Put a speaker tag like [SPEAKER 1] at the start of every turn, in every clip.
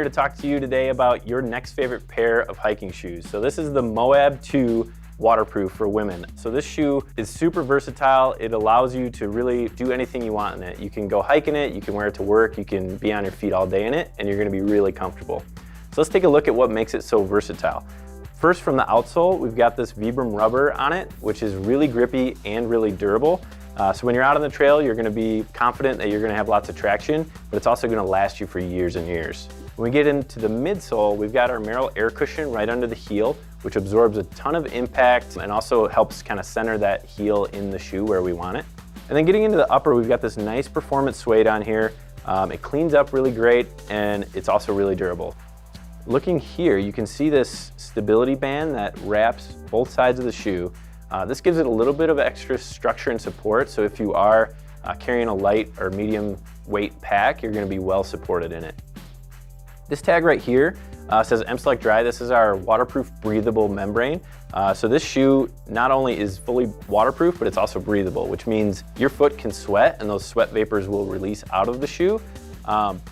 [SPEAKER 1] here to talk to you today about your next favorite pair of hiking shoes. So this is the Moab 2 waterproof for women. So this shoe is super versatile. It allows you to really do anything you want in it. You can go hike in it, you can wear it to work, you can be on your feet all day in it, and you're gonna be really comfortable. So let's take a look at what makes it so versatile. First, from the outsole, we've got this Vibram rubber on it, which is really grippy and really durable. So when you're out on the trail, you're gonna be confident that you're gonna have lots of traction, but it's also gonna last you for years and years. When we get into the midsole, we've got our Merrell air cushion right under the heel, which absorbs a ton of impact and also helps kind of center that heel in the shoe where we want it. And then getting into the upper, we've got this nice performance suede on here. It cleans up really great, and it's also really durable. Looking here, you can see this stability band that wraps both sides of the shoe. This gives it a little bit of extra structure and support, so if you are carrying a light or medium weight pack, you're gonna be well supported in it. This tag right here says M-Select Dry. This is our waterproof breathable membrane. So this shoe not only is fully waterproof, but it's also breathable, which means your foot can sweat and those sweat vapors will release out of the shoe,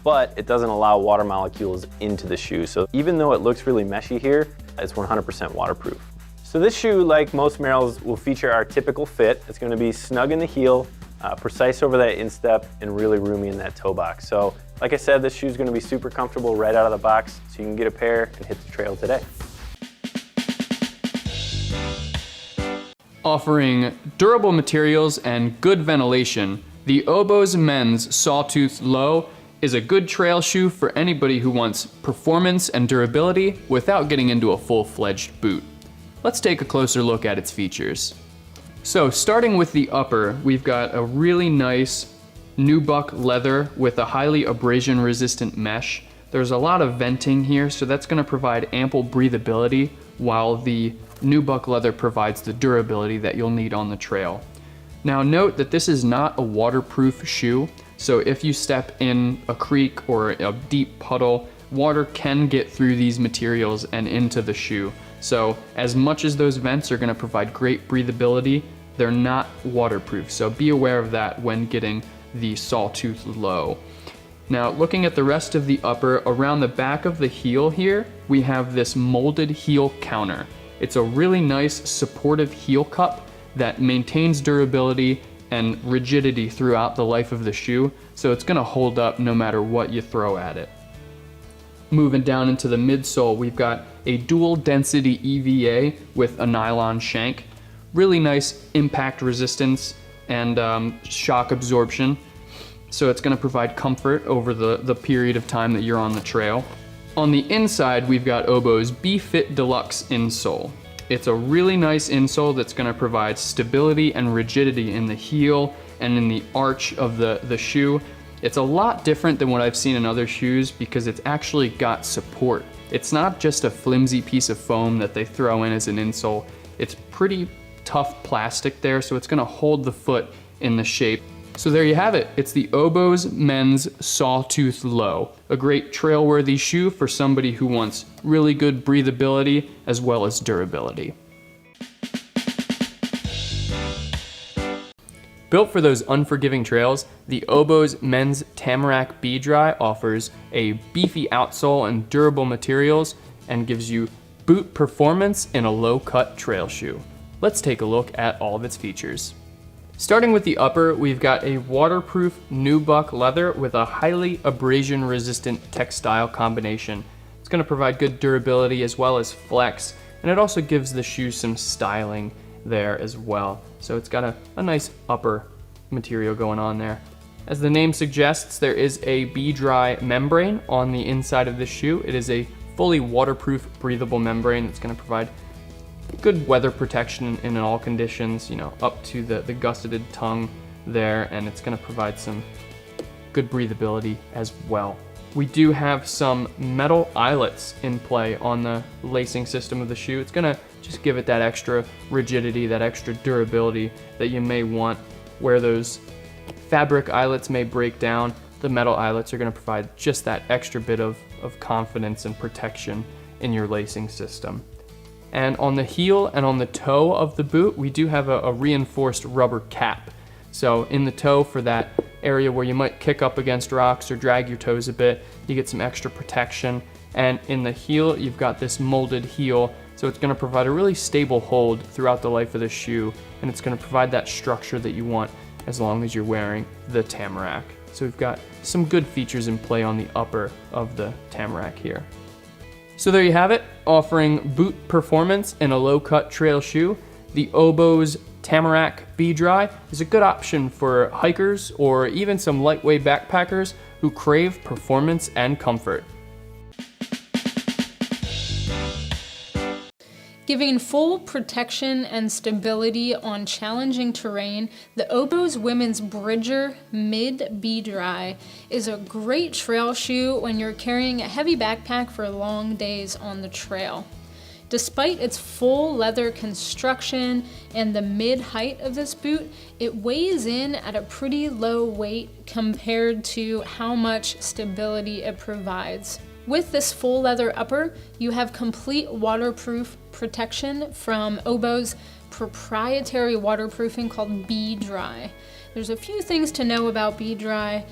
[SPEAKER 1] but it doesn't allow water molecules into the shoe. So even though it looks really meshy here, it's 100% waterproof. So this shoe, like most Merrells, will feature our typical fit. It's gonna be snug in the heel, precise over that instep, and really roomy in that toe box. So like I said, this shoe is gonna be super comfortable right out of the box, so you can get a pair and hit the trail today.
[SPEAKER 2] Offering durable materials and good ventilation, the Oboz Men's Sawtooth Low is a good trail shoe for anybody who wants performance and durability without getting into a full-fledged boot. Let's take a closer look at its features. So starting with the upper, we've got a really nice nubuck leather with a highly abrasion resistant mesh. There's a lot of venting here, so that's gonna provide ample breathability while the nubuck leather provides the durability that you'll need on the trail. Now note that this is not a waterproof shoe, so if you step in a creek or a deep puddle, water can get through these materials and into the shoe. So as much as those vents are gonna provide great breathability, they're not waterproof, so be aware of that when getting the Sawtooth Low. Now looking at the rest of the upper, around the back of the heel here, we have this molded heel counter. It's a really nice supportive heel cup that maintains durability and rigidity throughout the life of the shoe, so it's gonna hold up no matter what you throw at it. Moving down into the midsole, we've got a dual density EVA with a nylon shank. Really nice impact resistance and shock absorption. So it's gonna provide comfort over the period of time that you're on the trail. On the inside, we've got Oboz B-Fit Deluxe insole. It's a really nice insole that's gonna provide stability and rigidity in the heel and in the arch of the shoe. It's a lot different than what I've seen in other shoes because it's actually got support. It's not just a flimsy piece of foam that they throw in as an insole. It's pretty tough plastic there, so it's gonna hold the foot in the shape. So there you have it. It's the Oboz Men's Sawtooth Low, a great trail-worthy shoe for somebody who wants really good breathability as well as durability. Built for those unforgiving trails, the Oboz Men's Tamarack B-Dry offers a beefy outsole and durable materials and gives you boot performance in a low-cut trail shoe. Let's take a look at all of its features. Starting with the upper, we've got a waterproof nubuck leather with a highly abrasion-resistant textile combination. It's gonna provide good durability as well as flex, and it also gives the shoe some styling there as well. So it's got a nice upper material going on there. As the name suggests, there is a B-Dry membrane on the inside of this shoe. It is a fully waterproof, breathable membrane that's gonna provide good weather protection in all conditions, you know, up to the gusseted tongue there, and it's gonna provide some good breathability as well. We do have some metal eyelets in play on the lacing system of the shoe. It's gonna just give it that extra rigidity, that extra durability that you may want. Where those fabric eyelets may break down, the metal eyelets are gonna provide just that extra bit of confidence and protection in your lacing system. And on the heel and on the toe of the boot, we do have a reinforced rubber cap. So in the toe for that area where you might kick up against rocks or drag your toes a bit. You get some extra protection. And in the heel, you've got this molded heel, so it's going to provide a really stable hold throughout the life of the shoe, and it's going to provide that structure that you want as long as you're wearing the Tamarack. So we've got some good features in play on the upper of the Tamarack here. So there you have it, offering boot performance in a low-cut trail shoe. The Oboz Tamarack B-Dry is a good option for hikers or even some lightweight backpackers who crave performance and comfort.
[SPEAKER 3] Giving full protection and stability on challenging terrain, the Oboz Women's Bridger Mid B-Dry is a great trail shoe when you're carrying a heavy backpack for long days on the trail. Despite its full leather construction and the mid height of this boot, it weighs in at a pretty low weight compared to how much stability it provides. With this full leather upper, you have complete waterproof protection from Oboz proprietary waterproofing called B-Dry. There's a few things to know about B-Dry.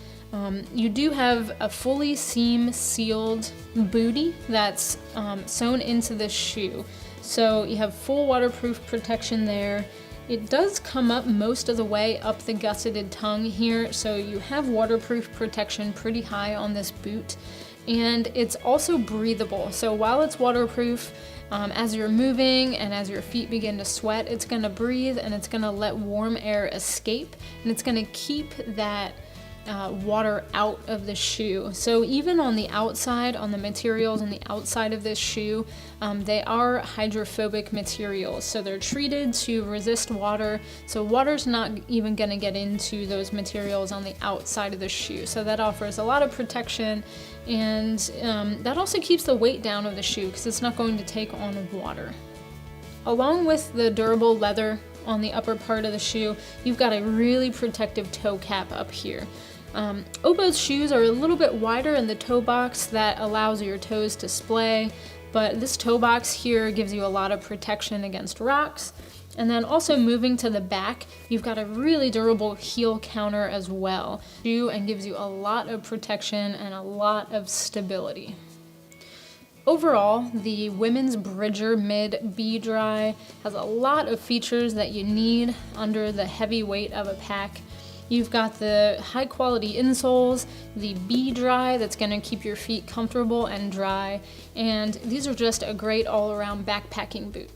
[SPEAKER 3] You do have a fully seam sealed bootie that's sewn into the shoe. So you have full waterproof protection there. It does come up most of the way up the gusseted tongue here, so you have waterproof protection pretty high on this boot. And it's also breathable. So while it's waterproof, as you're moving and as your feet begin to sweat, it's gonna breathe and it's gonna let warm air escape, and it's gonna keep that water out of the shoe. So even on the outside, on the materials on the outside of this shoe, they are hydrophobic materials. So they're treated to resist water. So water's not even gonna get into those materials on the outside of the shoe. So that offers a lot of protection, and that also keeps the weight down of the shoe because it's not going to take on water. Along with the durable leather on the upper part of the shoe, you've got a really protective toe cap up here. Oboz shoes are a little bit wider in the toe box that allows your toes to splay, but this toe box here gives you a lot of protection against rocks. And then also moving to the back, you've got a really durable heel counter as well, and gives you a lot of protection and a lot of stability. Overall, the Women's Bridger Mid B-Dry has a lot of features that you need under the heavy weight of a pack. You've got the high quality insoles, the B-Dry that's gonna keep your feet comfortable and dry, and these are just a great all around backpacking boot.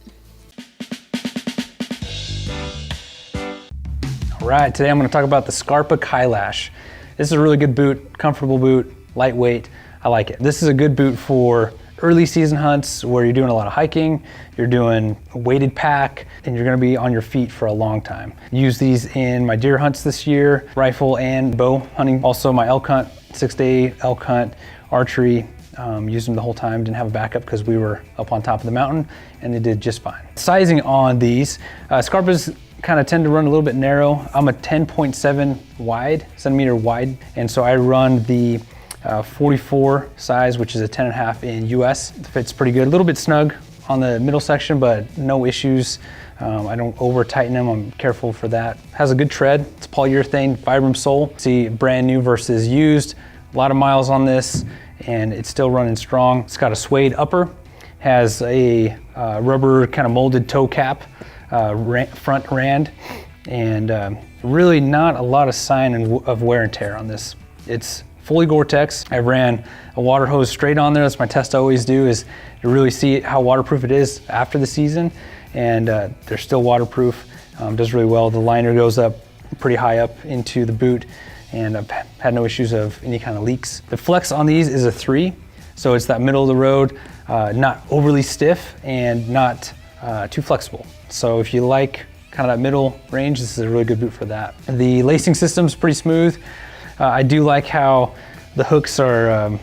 [SPEAKER 4] All right, today I'm gonna talk about the Scarpa Kylash. This is a really good boot, comfortable boot, lightweight, I like it. This is a good boot for early season hunts where you're doing a lot of hiking, you're doing a weighted pack, and you're gonna be on your feet for a long time. Use these in my deer hunts this year, rifle and bow hunting. Also my elk hunt, 6-day elk hunt, archery, used them the whole time, didn't have a backup because we were up on top of the mountain, and they did just fine. Sizing on these, Scarpas kind of tend to run a little bit narrow. I'm a 10.7 centimeter wide, and so I run the 44 size, which is a 10.5 in US. It fits pretty good. A little bit snug on the middle section, but no issues. I don't over tighten them, I'm careful for that. Has a good tread. It's polyurethane Vibram sole. See, brand new versus used. A lot of miles on this, and it's still running strong. It's got a suede upper, has a rubber kind of molded toe cap, front rand, and really not a lot of sign of wear and tear on this. It's fully Gore-Tex. I ran a water hose straight on there. That's my test I always do, is to really see how waterproof it is after the season. And they're still waterproof, does really well. The liner goes up pretty high up into the boot, and I've had no issues of any kind of leaks. The flex on these is a 3, so it's that middle of the road, not overly stiff and not too flexible. So if you like kind of that middle range, this is a really good boot for that. The lacing system's pretty smooth. I do like how the hooks are,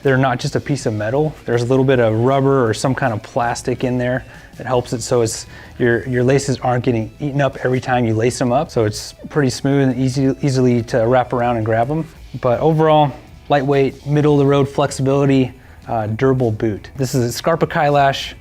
[SPEAKER 4] they're not just a piece of metal. There's a little bit of rubber or some kind of plastic in there that helps it so it's your laces aren't getting eaten up every time you lace them up. So it's pretty smooth and easily to wrap around and grab them. But overall, lightweight, middle of the road flexibility, durable boot. This is a Scarpa Kylash